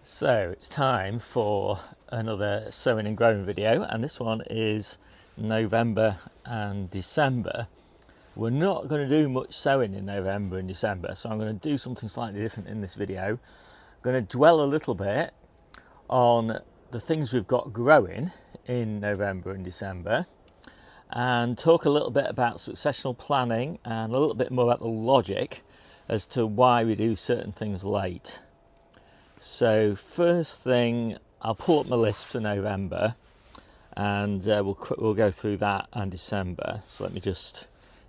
So it's time for another sowing and growing video, and this one is November and December. We're not going to do much sowing in November and December, so I'm going to do something slightly different in this video. I'm going to dwell a little bit on the things we've got growing in November and December, and talk a little bit about successional planning and a little bit more about the logic as to why we do certain things late. So first thing, I'll pull up my list for November, and we'll go through that and December. So let me just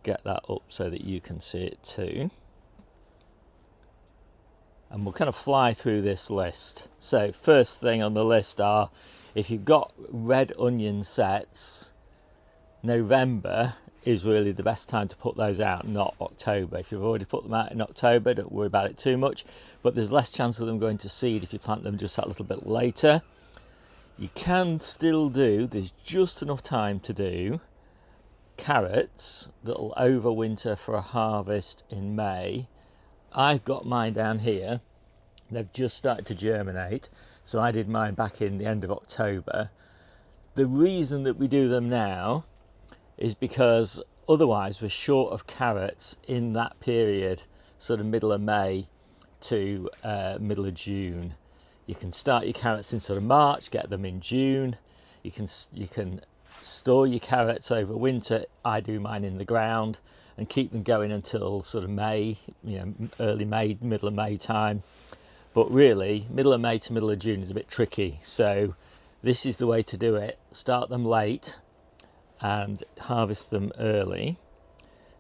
get that up so that you can see it too. And we'll kind of fly through this list. So first thing on the list are, if you've got red onion sets, November is really the best time to put those out, not October. If you've already put them out in October, don't worry about it too much, but there's less chance of them going to seed if you plant them just that little bit later. You can still do, there's just enough time to do carrots that'll overwinter for a harvest in May. I've got mine down here. They've just started to germinate, so I did mine back in the end of October. The reason that we do them now is because otherwise we're short of carrots in that period, sort of middle of May to middle of June. You can start your carrots in sort of March, get them in June. You can store your carrots over winter. I do mine in the ground and keep them going until sort of May, early May, middle of May time. But really, middle of May to middle of June is a bit tricky. So this is the way to do it. Start them late and harvest them early.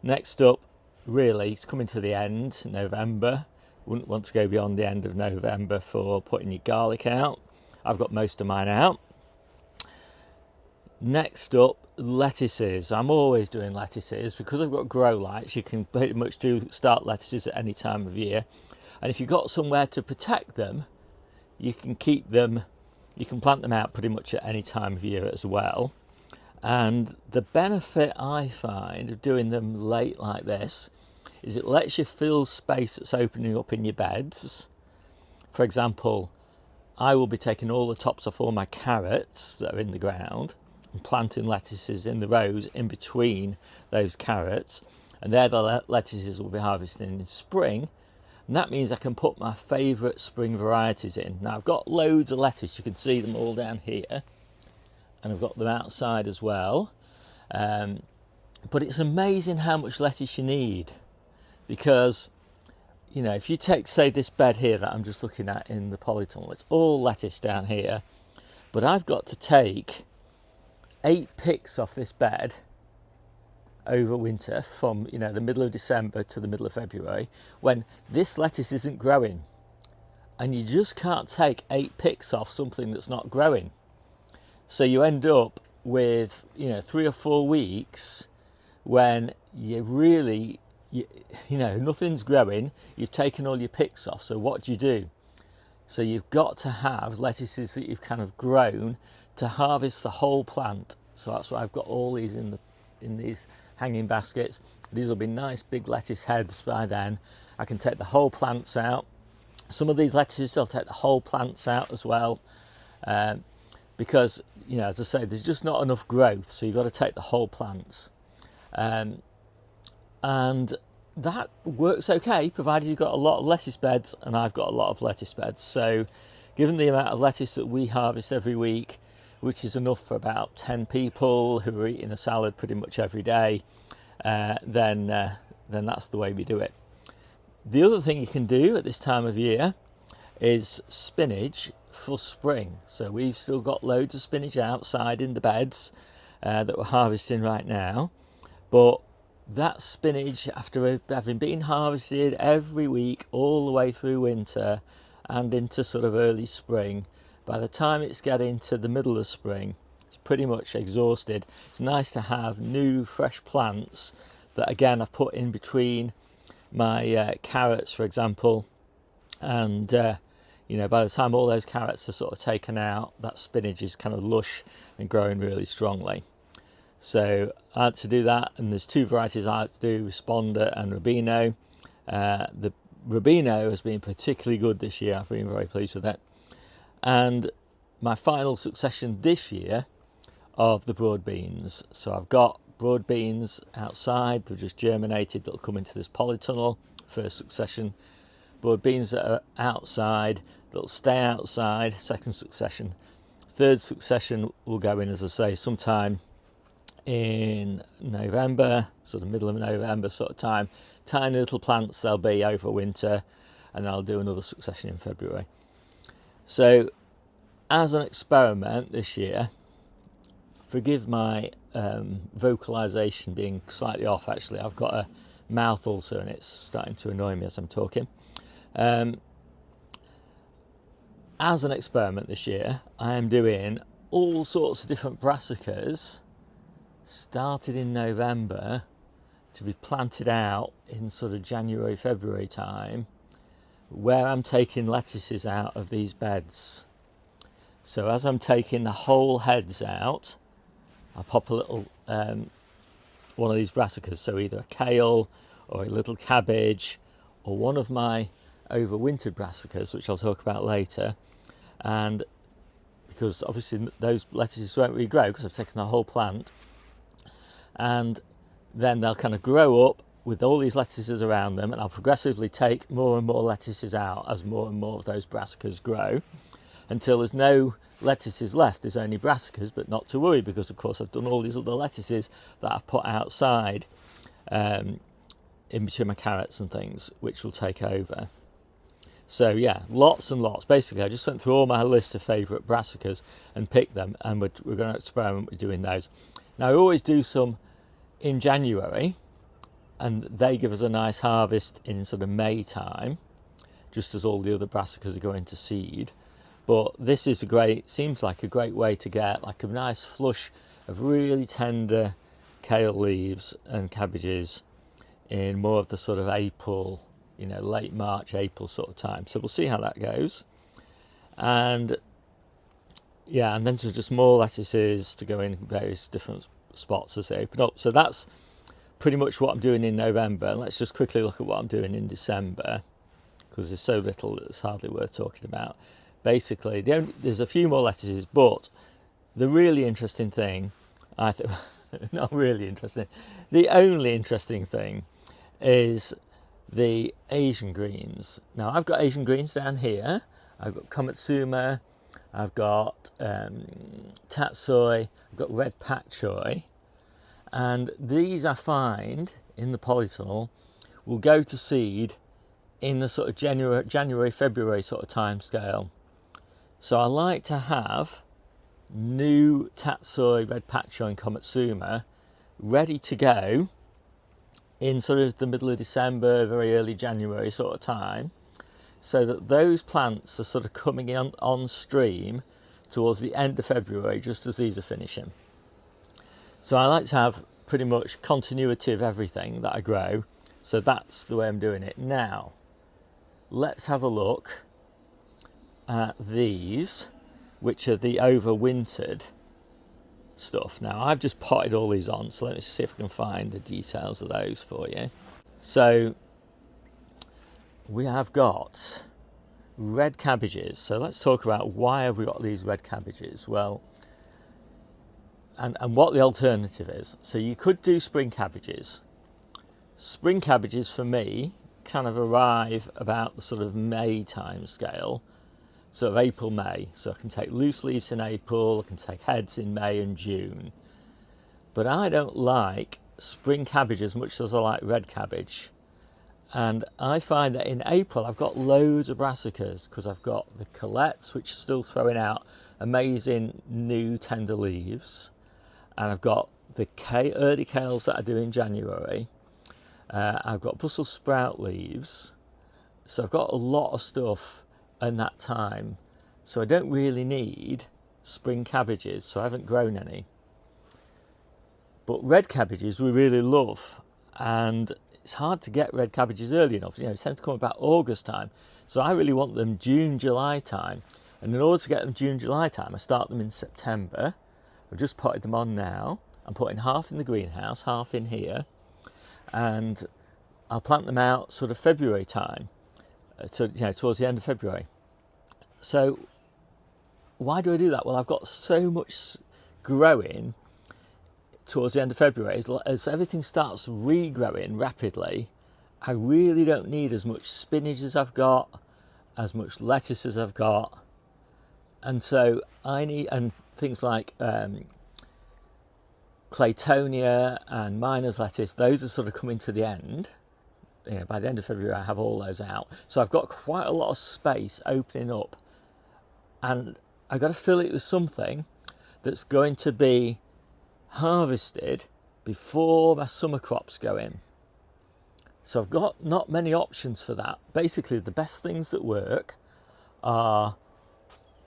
Next up, really, it's coming to the end, November. Wouldn't want to go beyond the end of November for putting your garlic out. I've got most of mine out. Next up, lettuces. I'm always doing lettuces because I've got grow lights. You can pretty much start lettuces at any time of year. And if you've got somewhere to protect them, you can keep them, you can plant them out pretty much at any time of year as well. And the benefit I find of doing them late like this is it lets you fill space that's opening up in your beds. For example, I will be taking all the tops off all my carrots that are in the ground and planting lettuces in the rows in between those carrots, and they're the lettuces we'll be harvesting in spring. And that means I can put my favourite spring varieties in. Now I've got loads of lettuce, you can see them all down here, and I've got them outside as well. But it's amazing how much lettuce you need, because if you take, say, this bed here that I'm just looking at in the polytunnel, it's all lettuce down here, but I've got to take 8 picks off this bed over winter from the middle of December to the middle of February, when this lettuce isn't growing, and you just can't take 8 picks off something that's not growing. So you end up with 3 or 4 weeks when you really nothing's growing, you've taken all your picks off. So what do? So you've got to have lettuces that you've kind of grown to harvest the whole plant. So that's why I've got all these in these hanging baskets. These will be nice big lettuce heads by then. I can take the whole plants out. Some of these lettuces I'll take the whole plants out as well, because as I say, there's just not enough growth, so you've got to take the whole plants. And that works okay, provided you've got a lot of lettuce beds, and I've got a lot of lettuce beds. So given the amount of lettuce that we harvest every week, which is enough for about 10 people who are eating a salad pretty much every day, then that's the way we do it. The other thing you can do at this time of year is spinach for spring. So we've still got loads of spinach outside in the beds that we're harvesting right now, but that spinach, after having been harvested every week all the way through winter and into sort of early spring, by the time it's getting to the middle of spring, it's pretty much exhausted. It's nice to have new fresh plants that, again, I've put in between my carrots, for example, and by the time all those carrots are sort of taken out, that spinach is kind of lush and growing really strongly. So I had to do that, and there's 2 varieties I had to do, Responder and Rubino. The Rubino has been particularly good this year. I've been very pleased with it. and my final succession this year of the broad beans. So I've got broad beans outside, they've just germinated, that'll come into this polytunnel. First succession broad beans that are outside, that'll stay outside. Second succession. Third succession will go in, as I say, sometime in November, sort of middle of November sort of time. Tiny little plants they'll be over winter, and I'll do another succession in February. So as an experiment this year, forgive my vocalization being slightly off. Actually, I've got a mouth ulcer and it's starting to annoy me as I'm talking. As an experiment this year, I am doing all sorts of different brassicas started in November to be planted out in sort of January, February time, where I'm taking lettuces out of these beds. So as I'm taking the whole heads out, I pop a little one of these brassicas, so either a kale or a little cabbage or one of my overwintered brassicas, which I'll talk about later. And because obviously those lettuces won't regrow because I've taken the whole plant, and then they'll kind of grow up with all these lettuces around them, and I'll progressively take more and more lettuces out as more and more of those brassicas grow, until there's no lettuces left. There's only brassicas, but not to worry, because of course I've done all these other lettuces that I've put outside in between my carrots and things, which will take over. So yeah, lots and lots. Basically, I just went through all my list of favourite brassicas and picked them, and we're going to experiment with doing those. Now I always do some in January, and they give us a nice harvest in sort of May time, just as all the other brassicas are going to seed. But this is seems like a great way to get like a nice flush of really tender kale leaves and cabbages in more of the sort of April, late March, April sort of time. So we'll see how that goes. And yeah, and then so just more lettuces to go in various different spots as they open up. So that's pretty much what I'm doing in November. And let's just quickly look at what I'm doing in December, because there's so little that it's hardly worth talking about. Basically, there's a few more lettuces, but the really interesting thing, I think, not really interesting, the only interesting thing is the Asian greens. Now, I've got Asian greens down here. I've got komatsuma, I've got tatsoi, I've got red pak choi, and these I find in the polytunnel will go to seed in the sort of January, February sort of time scale. So I like to have new tatsoi, red pak choi and komatsuma ready to go in sort of the middle of December, very early January sort of time, so that those plants are sort of coming on stream towards the end of February, just as these are finishing. So I like to have pretty much continuity of everything that I grow, so that's the way I'm doing it. Now, let's have a look at these, which are the overwintered stuff. Now I've just potted all these on, so let me see if I can find the details of those for you. So we have got red cabbages. So let's talk about why have we got these red cabbages. Well, and what the alternative is. So you could do spring cabbages. Spring cabbages for me kind of arrive about the sort of May time scale, sort of April, May. So I can take loose leaves in April, I can take heads in May and June. But I don't like spring cabbage as much as I like red cabbage. And I find that in April I've got loads of brassicas, because I've got the colettes, which are still throwing out amazing new tender leaves. And I've got the early kales that I do in January. I've got Brussels sprout leaves. So I've got a lot of stuff in that time, so I don't really need spring cabbages, so I haven't grown any. But red cabbages we really love, and it's hard to get red cabbages early enough. They tend to come about August time, so I really want them June, July time. And in order to get them June, July time, I start them in September. I've just potted them on now. I'm putting half in the greenhouse, half in here, and I'll plant them out sort of February time. So towards the end of February. So why do I do that? Well, I've got so much growing towards the end of February. As everything starts regrowing rapidly, I really don't need as much spinach as I've got, as much lettuce as I've got. And so I need, and things like Claytonia and miner's lettuce, those are sort of coming to the end. You know, by the end of February, I have all those out. So I've got quite a lot of space opening up, and I've got to fill it with something that's going to be harvested before my summer crops go in. So I've got not many options for that. Basically, the best things that work are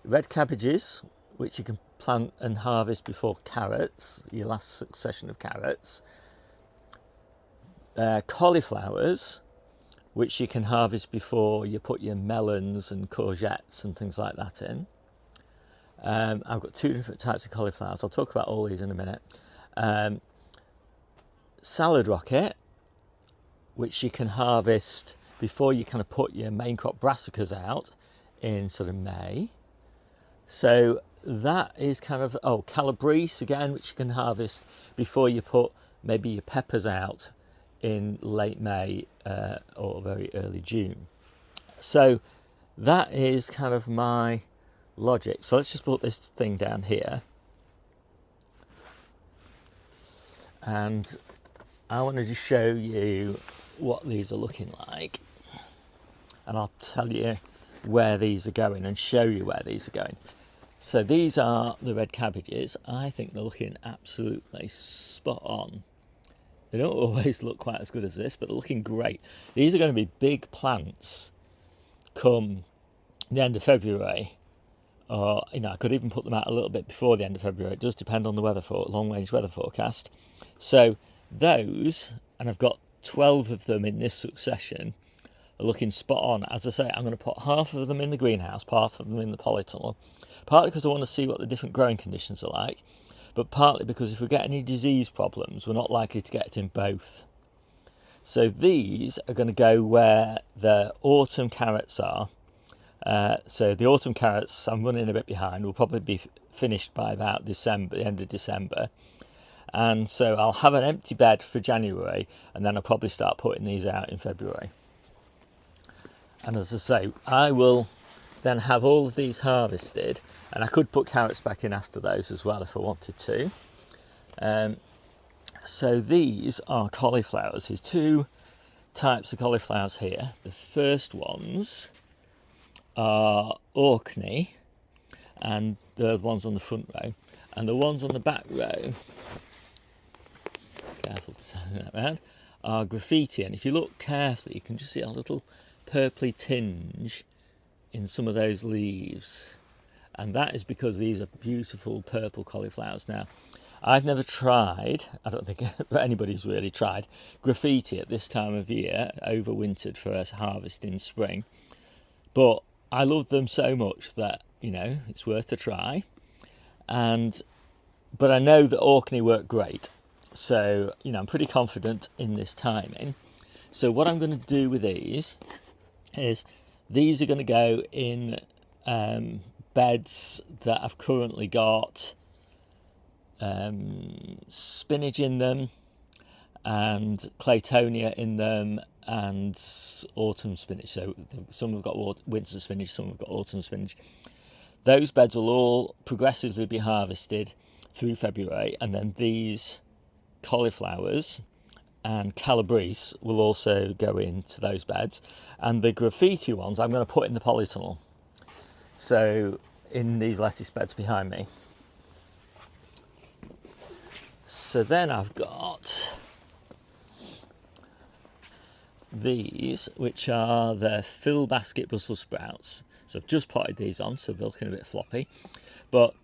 red cabbages, which you can plant and harvest before carrots, your last succession of carrots. Cauliflowers, which you can harvest before you put your melons and courgettes and things like that in. I've got 2 different types of cauliflowers. I'll talk about all these in a minute. Salad rocket, which you can harvest before you kind of put your main crop brassicas out in sort of May. So that is kind of, calabrese again, which you can harvest before you put maybe your peppers out in late May or very early June. So that is kind of my logic. So let's just put this thing down here. And I want to just show you what these are looking like. And I'll tell you where these are going and show you where these are going. So these are the red cabbages. I think they're looking absolutely spot on. They don't always look quite as good as this, but they're looking great. These are going to be big plants come the end of February. Or, I could even put them out a little bit before the end of February. It does depend on the long-range weather forecast. So those, and I've got 12 of them in this succession, are looking spot on. As I say, I'm going to put half of them in the greenhouse, half of them in the polytunnel. Partly because I want to see what the different growing conditions are like, but partly because if we get any disease problems, we're not likely to get it in both. So these are going to go where the autumn carrots are. So the autumn carrots, I'm running a bit behind, will probably be finished by about December, the end of December. And so I'll have an empty bed for January, and then I'll probably start putting these out in February. And as I say, I will then have all of these harvested, and I could put carrots back in after those as well if I wanted to. So these are cauliflowers. There's 2 types of cauliflowers here. The first ones are Orkney, and the ones on the front row, and the ones on the back row, careful to turn that around, are graffiti. And if you look carefully, you can just see a little purpley tinge in some of those leaves, and that is because these are beautiful purple cauliflowers. Now, I've never tried, I don't think anybody's really tried, graffiti at this time of year, overwintered for a harvest in spring, but I love them so much that, it's worth a try. But I know that Orkney work great, so, I'm pretty confident in this timing. So what I'm going to do with these is, these are going to go in beds that I've currently got spinach in them, and Claytonia in them, and autumn spinach. So some have got winter spinach, some have got autumn spinach. Those beds will all progressively be harvested through February, and then these cauliflowers and calabrese will also go into those beds, and the graffiti ones I'm going to put in the polytunnel, so in these lettuce beds behind me. So then I've got these, which are the fill basket Brussels sprouts. So I've just potted these on, so they're looking a bit floppy, but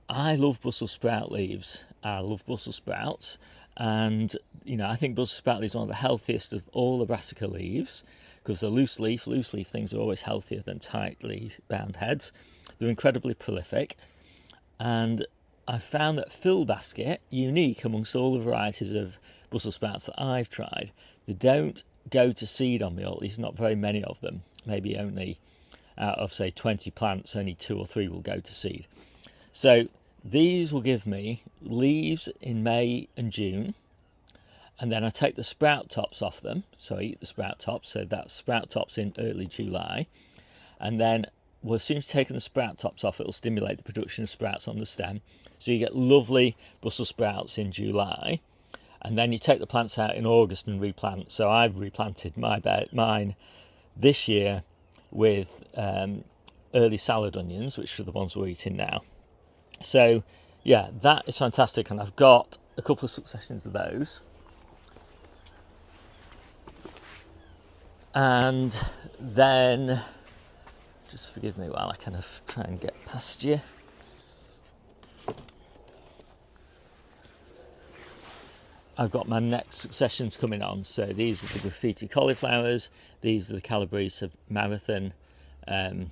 I love Brussels sprout leaves. I love Brussels sprouts, and I think Brussels sprout leaves are one of the healthiest of all the brassica leaves, because they're loose leaf things are always healthier than tightly bound heads. They're incredibly prolific, and I found that fill basket, unique amongst all the varieties of Brussels sprouts that I've tried, they don't go to seed on me, or at least not very many of them, maybe only out of say 20 plants, only 2 or 3 will go to seed. So these will give me leaves in May and June, and then I take the sprout tops off them, so I eat the sprout tops, so that's sprout tops in early July. And then as soon as taking the sprout tops off, it'll stimulate the production of sprouts on the stem, so you get lovely Brussels sprouts in July. And then you take the plants out in August and replant. So I've replanted mine this year with early salad onions, which are the ones we're eating now. So yeah, that is fantastic, and I've got a couple of successions of those. And then, just forgive me while I kind of try and get past you. I've got my next successions coming on. So these are the graffiti cauliflowers, these are the Calabrese marathon, and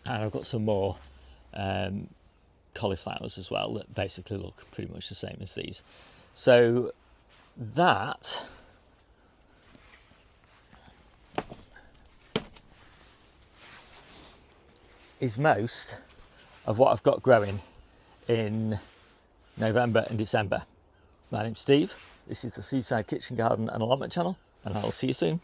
I've got some more cauliflowers as well that basically look pretty much the same as these. So that is most of what I've got growing in November and December. My name's Steve. This is the Seaside Kitchen Garden and Allotment channel, and I'll see you soon.